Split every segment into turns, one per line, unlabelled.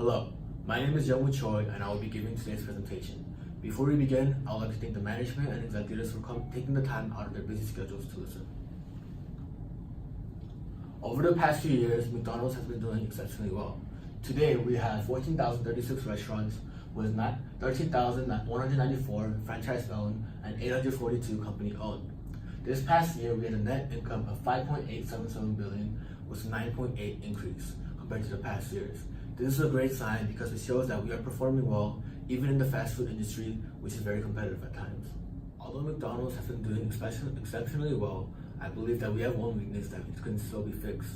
Hello, my name is Youngwoo Choi and I will be giving today's presentation. Before we begin, I would like to thank the management and executives for taking the time out of their busy schedules to listen. Over the past few years, McDonald's has been doing exceptionally well. Today, we have 14,036 restaurants with 13,194 franchise-owned and 842 company-owned. This past year, we had a net income of $5.877 billion with a 9.8% increase compared to the past years. This is a great sign because it shows that we are performing well even in the fast food industry, which is very competitive at times. Although McDonald's has been doing exceptionally well, I believe that we have one weakness that can still be fixed.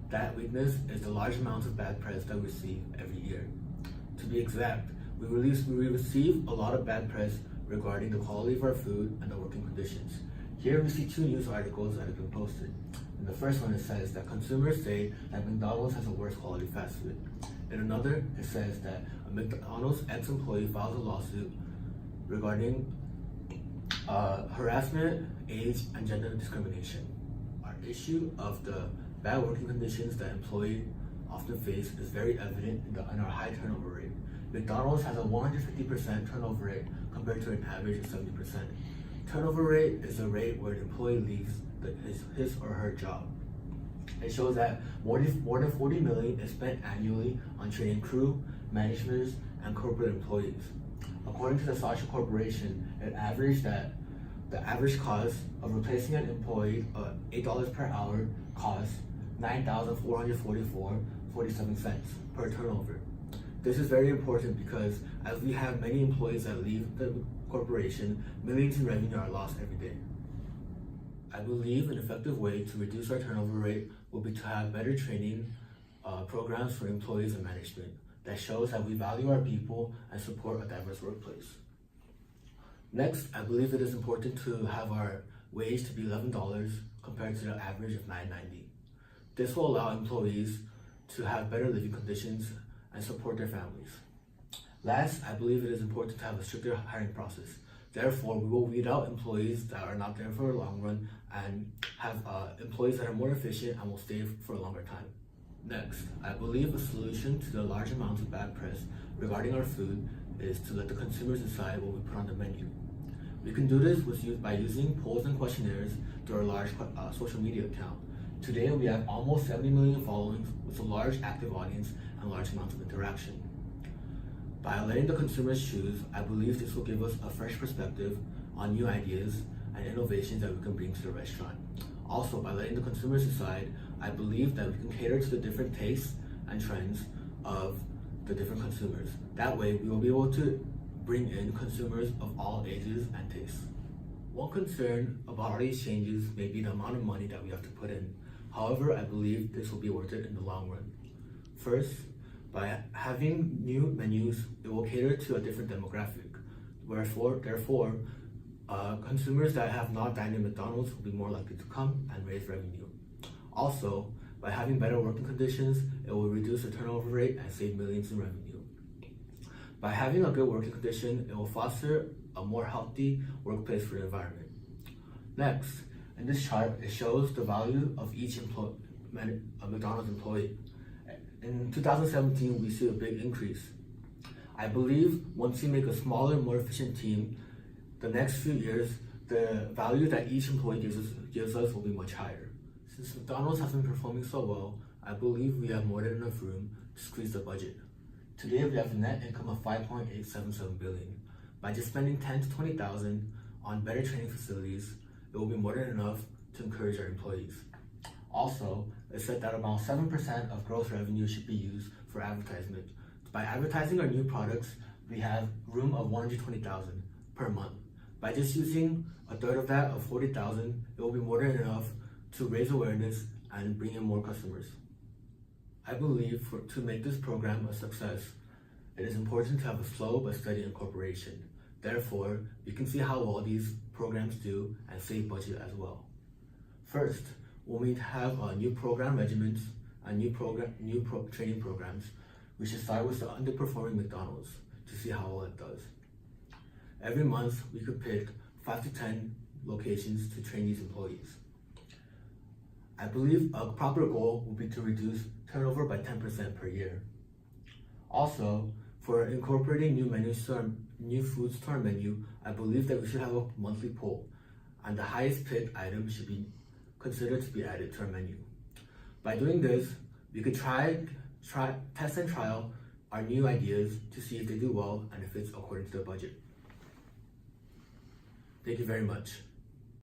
That weakness is the large amounts of bad press that we receive every year. To be exact, we receive a lot of bad press regarding the quality of our food and the working conditions. Here we see two news articles that have been posted. In the first one, it says that consumers say that McDonald's has a worse quality fast food. In another, it says that a McDonald's ex-employee files a lawsuit regarding harassment, age, and gender discrimination. Our issue of the bad working conditions that employees often face is very evident in our high turnover rate. McDonald's has a 150% turnover rate compared to an average of 70%. Turnover rate is a rate where an employee leaves his or her job. It shows that more than $40 million is spent annually on training crew, managers, and corporate employees. According to the Social Corporation, it averaged that the average cost of replacing an employee $8 per hour costs $9,444.47 per turnover. This is very important because as we have many employees that leave the corporation, millions in revenue are lost every day. I believe an effective way to reduce our turnover rate will be to have better training programs for employees and management that shows that we value our people and support a diverse workplace. Next, I believe it is important to have our wage to be $11 compared to the average of $9.90. This will allow employees to have better living conditions and support their families. Last, I believe it is important to have a stricter hiring process. Therefore, we will weed out employees that are not there for a long run and have employees that are more efficient and will stay for a longer time. Next, I believe a solution to the large amounts of bad press regarding our food is to let the consumers decide what we put on the menu. We can do this by using polls and questionnaires through our large social media account. Today, we have almost 70 million followings with a large active audience and large amounts of interaction. By letting the consumers choose, I believe this will give us a fresh perspective on new ideas and innovations that we can bring to the restaurant. Also, by letting the consumers decide, I believe that we can cater to the different tastes and trends of the different consumers. That way, we will be able to bring in consumers of all ages and tastes. One concern about all these changes may be the amount of money that we have to put in. However, I believe this will be worth it in the long run. First, by having new menus, it will cater to a different demographic. Therefore, consumers that have not dined in McDonald's will be more likely to come and raise revenue. Also, by having better working conditions, it will reduce the turnover rate and save millions in revenue. By having a good working condition, it will foster a more healthy workplace for the environment. Next, in this chart, it shows the value of each McDonald's employee. In 2017, we see a big increase. I believe once we make a smaller, more efficient team, the next few years, the value that each employee gives us will be much higher. Since McDonald's has been performing so well, I believe we have more than enough room to squeeze the budget. Today, we have a net income of $5.877 billion. By just spending $10,000 to $20,000 on better training facilities, it will be more than enough to encourage our employees. Also, it said that about 7% of gross revenue should be used for advertisement. By advertising our new products, we have room of $120,000 per month. By just using a third of that, of $40,000, it will be more than enough to raise awareness and bring in more customers. I believe to make this program a success, it is important to have a slow but steady incorporation. Therefore, we can see how well these programs do and save budget as well. First, when we have new program regimens and new training programs, we should start with the underperforming McDonald's to see how well it does. Every month, we could pick 5 to 10 locations to train these employees. I believe a proper goal would be to reduce turnover by 10% per year. Also, for incorporating new foods to our menu, I believe that we should have a monthly poll, and the highest picked item should be considered to be added to our menu. By doing this, we could test and trial our new ideas to see if they do well and if it's according to the budget. Thank you very much.